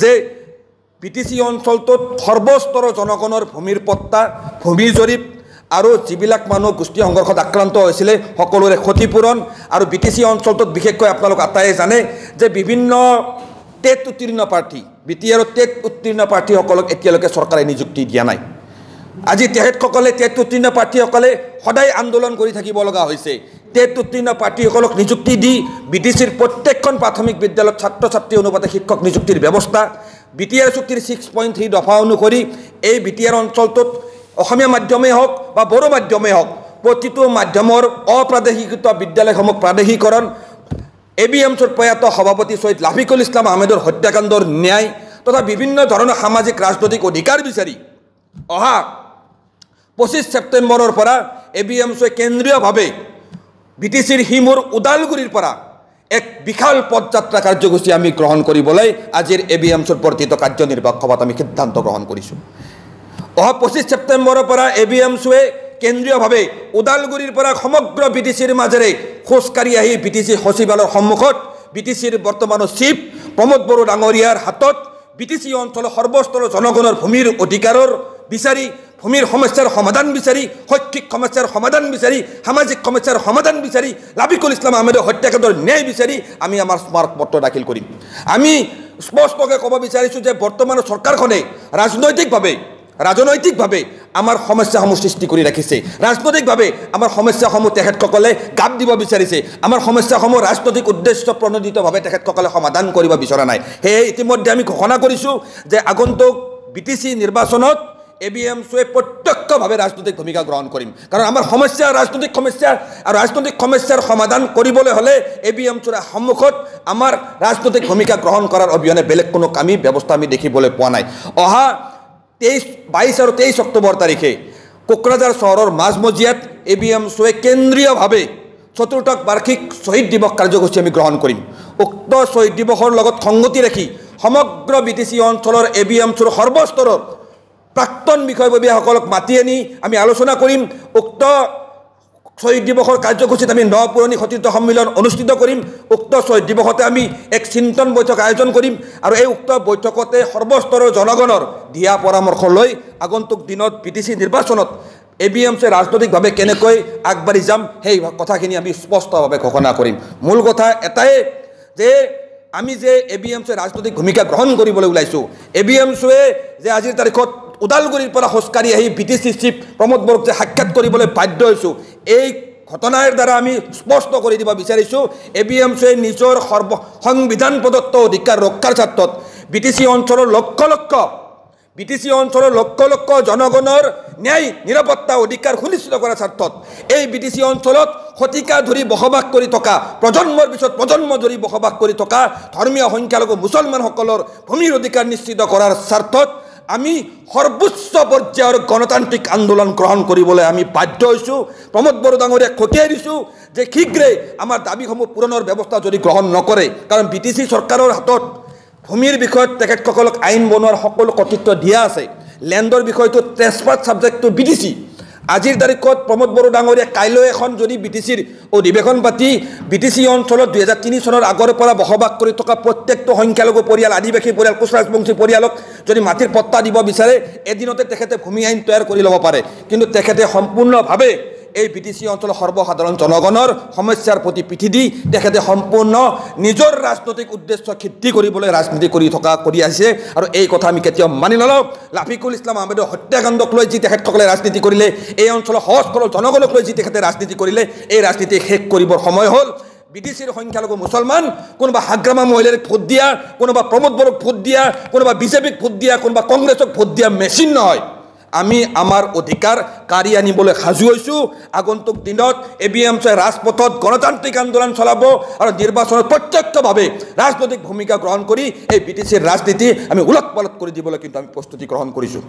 যে বিটিচি অঞ্চলটোত সৰ্বস্তৰৰ জনগণৰ ভূমিৰ পট্টা ভূমি জৰীপ আৰু যিবিলাক মানুহ গোষ্ঠী সংঘৰ্ষত আক্ৰান্ত হৈছিলে সকলোৰে ক্ষতিপূৰণ আৰু বিটিচি অঞ্চলটোত বিশেষকৈ আপোনালোক আটায়ে জানে যে বিভিন্ন টেট উত্তীৰ্ণ প্ৰাৰ্থী বিটিআৰৰ টেট উত্তীৰ্ণ প্ৰাৰ্থীসকলক এতিয়ালৈকে চৰকাৰে নিযুক্তি দিয়া নাই আজি তেখেতসকলে টেট উত্তীৰ্ণ প্ৰাৰ্থীসকলে সদায় আন্দোলন কৰি থাকিব লগা হৈছে টেট উত্তীৰ্ণ প্ৰাৰ্থীসকলক নিযুক্তি দি বিটিচিৰ প্ৰত্যেকখন প্ৰাথমিক বিদ্যালয়ত ছাত্ৰ ছাত্ৰী অনুপাতে শিক্ষক নিযুক্তিৰ ব্যৱস্থা বিটিআৰ চুক্তিৰ 6.3 দফা অনুসৰি এই বিটিআৰ অঞ্চলটোত অসমীয়া মাধ্যমেই হওক বা বড়ো মাধ্যমেই হওক প্ৰতিটো মাধ্যমৰ অপ্ৰাদেশিকৃত বিদ্যালয়সমূহ প্ৰাদেশিকৰণ ABMCৰ প্ৰয়াত সভাপতি শহীদ লাফিকুল ইছলাম আহমেদৰ হত্যাকাণ্ডৰ ন্যায় তথা বিভিন্ন ধৰণৰ সামাজিক ৰাজনৈতিক অধিকাৰ বিচাৰি অহা 25 ছেপ্টেম্বৰৰ পৰা ABMCয়ে কেন্দ্ৰীয়ভাৱে বিটিচিৰ হিমুৰ ওদালগুৰিৰ পৰা এক বিশাল পদযাত্ৰা কাৰ্যসূচী আমি গ্ৰহণ কৰিবলৈ আজিৰ ABMCৰ বৰ্ধিত কাৰ্যনিৰ্বাহক সভাত আমি সিদ্ধান্ত গ্ৰহণ কৰিছোঁ অহা 25 ছেপ্টেম্বৰৰ পৰা ABMCয়ে কেন্দ্ৰীয়ভাৱে ওদালগুৰিৰ পৰা সমগ্ৰ বিটিচিৰ মাজেৰে খোজকাঢ়ি আহি বিটিচি সচিবালয়ৰ সন্মুখত বিটিচিৰ বৰ্তমানৰ চিফ প্ৰমোদ বড়ো ডাঙৰীয়াৰ হাতত বিটিচি অঞ্চলৰ সৰ্বস্তৰৰ জনগণৰ ভূমিৰ অধিকাৰৰ বিচাৰি ভূমিৰ সমস্যাৰ সমাধান বিচাৰি শৈক্ষিক সমস্যাৰ সমাধান বিচাৰি সামাজিক সমস্যাৰ সমাধান বিচাৰি লাফিকুল ইছলাম আহমেদৰ হত্যাকাণ্ডৰ ন্যায় বিচাৰি আমি আমাৰ স্মাৰকপত্ৰ দাখিল কৰিম আমি স্পষ্টকৈ ক'ব বিচাৰিছোঁ যে বৰ্তমানৰ চৰকাৰখনে ৰাজনৈতিকভাৱে আমাৰ সমস্যাসমূহ সৃষ্টি কৰি ৰাখিছে ৰাজনৈতিকভাৱে আমাৰ সমস্যাসমূহ তেখেতসকলে গাপ দিব বিচাৰিছে আমাৰ সমস্যাসমূহ ৰাজনৈতিক উদ্দেশ্য প্ৰণোদিতভাৱে তেখেতসকলে সমাধান কৰিব বিচৰা নাই সেয়ে ইতিমধ্যে আমি ঘোষণা কৰিছোঁ যে আগন্তুক বিটিচি নিৰ্বাচনত ABMCয়ে প্ৰত্যক্ষভাৱে ৰাজনৈতিক ভূমিকা গ্ৰহণ কৰিম কাৰণ আমাৰ সমস্যা ৰাজনৈতিক সমস্যা আৰু ৰাজনৈতিক সমস্যাৰ সমাধান কৰিবলৈ হ'লে ABMCৰ সন্মুখত আমাৰ ৰাজনৈতিক ভূমিকা গ্ৰহণ কৰাৰ অবিহনে বেলেগ কোনো কামি ব্যৱস্থা আমি দেখিবলৈ পোৱা নাই অহা 22 আৰু 23 অক্টোবৰ তাৰিখে কোকৰাঝাৰ চহৰৰ মাজমজিয়াত ABMCয়ে কেন্দ্ৰীয়ভাৱে চতুৰ্থ বাৰ্ষিক শ্বহীদ দিৱস কাৰ্যসূচী আমি গ্ৰহণ কৰিম উক্ত শ্বহীদ দিৱসৰ লগত সংগতি ৰাখি সমগ্ৰ বিটিচি অঞ্চলৰ ABMCৰ সৰ্বস্তৰৰ প্ৰাক্তন বিষয়ববীয়াসকলক মাতি আনি আমি আলোচনা কৰিম উক্ত শ্বহীদ দিৱসৰ কাৰ্যসূচীত আমি নপুৰণি সতীৰ্থ সন্মিলন অনুষ্ঠিত কৰিম উক্ত শ্বহীদ দিৱসতে আমি এক চিন্তন বৈঠক আয়োজন কৰিম আৰু এই উক্ত বৈঠকতে সৰ্বস্তৰৰ জনগণৰ দিহা পৰামৰ্শ লৈ আগন্তুক দিনত বিটিচি নিৰ্বাচনত ABMCয়ে ৰাজনৈতিকভাৱে কেনেকৈ আগবাঢ়ি যাম সেই কথাখিনি আমি স্পষ্টভাৱে ঘোষণা কৰিম মূল কথা এটাই যে আমি যে ABMCয়ে ৰাজনৈতিক ভূমিকা গ্ৰহণ কৰিবলৈ ওলাইছোঁ ABMCয়ে যে আজিৰ তাৰিখত ওদালগুৰিৰ পৰা খোজকাঢ়ি আহি বিটিচি চিফ প্ৰমোদ বড়োক যে সাক্ষাৎ কৰিবলৈ বাধ্য হৈছোঁ এই ঘটনাৰ দ্বাৰা আমি স্পষ্ট কৰি দিব বিচাৰিছোঁ ABMCয়ে নিজৰ সংবিধান প্ৰদত্ত অধিকাৰ ৰক্ষাৰ স্বাৰ্থত বিটিচি অঞ্চলৰ লক্ষ লক্ষ জনগণৰ ন্যায় নিৰাপত্তা অধিকাৰ সুনিশ্চিত কৰাৰ স্বাৰ্থত এই বিটিচি অঞ্চলত শতিকা ধৰি বসবাস কৰি থকা প্ৰজন্মৰ পিছত প্ৰজন্ম ধৰি বসবাস কৰি থকা ধৰ্মীয় সংখ্যালঘু মুছলমানসকলৰ ভূমিৰ অধিকাৰ নিশ্চিত কৰাৰ স্বাৰ্থত আমি সৰ্বোচ্চ পৰ্যায়ৰ গণতান্ত্ৰিক আন্দোলন গ্ৰহণ কৰিবলৈ আমি বাধ্য হৈছোঁ প্ৰমোদ বড়ো ডাঙৰীয়াক খতিয়াই দিছোঁ যে শীঘ্ৰেই আমাৰ দাবীসমূহ পূৰণৰ ব্যৱস্থা যদি গ্ৰহণ নকৰে কাৰণ বিটিচি চৰকাৰৰ হাতত ভূমিৰ বিষয়ত তেখেতসকলক আইন বনোৱাৰ সকলো কৰ্তৃত্ব দিয়া আছে লেণ্ডৰ বিষয়টো ট্ৰেন্সফাৰ ছাবজেক্টটো বিটিচি আজিৰ তাৰিখত প্ৰমোদ বড়ো ডাঙৰীয়া কাইলৈ এখন যদি বিটিচিৰ অধিৱেশন পাতি বিটিচি অঞ্চলত 2003 চনৰ আগৰ পৰা বসবাস কৰি থকা প্ৰত্যেকটো সংখ্যালঘু পৰিয়াল আদিবাসী পৰিয়াল কোচ ৰাজবংশী পৰিয়ালক যদি মাটিৰ পট্টা দিব বিচাৰে এদিনতে তেখেতে ভূমি আইন তৈয়াৰ কৰি ল'ব পাৰে কিন্তু তেখেতে সম্পূৰ্ণভাৱে এই বিটিচি অঞ্চলৰ সৰ্বসাধাৰণ জনগণৰ সমস্যাৰ প্ৰতি পিঠি দি তেখেতে সম্পূৰ্ণ নিজৰ ৰাজনৈতিক উদ্দেশ্য সিদ্ধি কৰিবলৈ ৰাজনীতি কৰি আছে আৰু এই কথা আমি কেতিয়াও মানি নলওঁ লাফিকুল ইছলাম আহমেদৰ হত্যাকাণ্ডক লৈ যি তেখেতসকলে ৰাজনীতি কৰিলে এই অঞ্চলৰ সহজ সৰল জনগণক লৈ যি তেখেতে ৰাজনীতি কৰিলে এই ৰাজনীতি শেষ কৰিবৰ সময় হ'ল বিটিচিৰ সংখ্যালঘু মুছলমান কোনোবা হাগ্ৰামা মহিলাক ভোট দিয়া কোনোবা প্ৰমোদ বড়োক ভোট দিয়া কোনোবা বিজেপিক ভোট দিয়া কোনোবা কংগ্ৰেছক ভোট দিয়া মেচিন নহয় আমি আমাৰ অধিকাৰ কাঢ়ি আনিবলৈ সাজু হৈছোঁ আগন্তুক দিনত ABMCয়ে ৰাজপথত গণতান্ত্ৰিক আন্দোলন চলাব আৰু নিৰ্বাচনত প্ৰত্যক্ষভাৱে ৰাজনৈতিক ভূমিকা গ্ৰহণ কৰি এই বিটিচিৰ ৰাজনীতি আমি উলট পালট কৰি দিবলৈ কিন্তু আমি প্ৰস্তুতি গ্ৰহণ কৰিছোঁ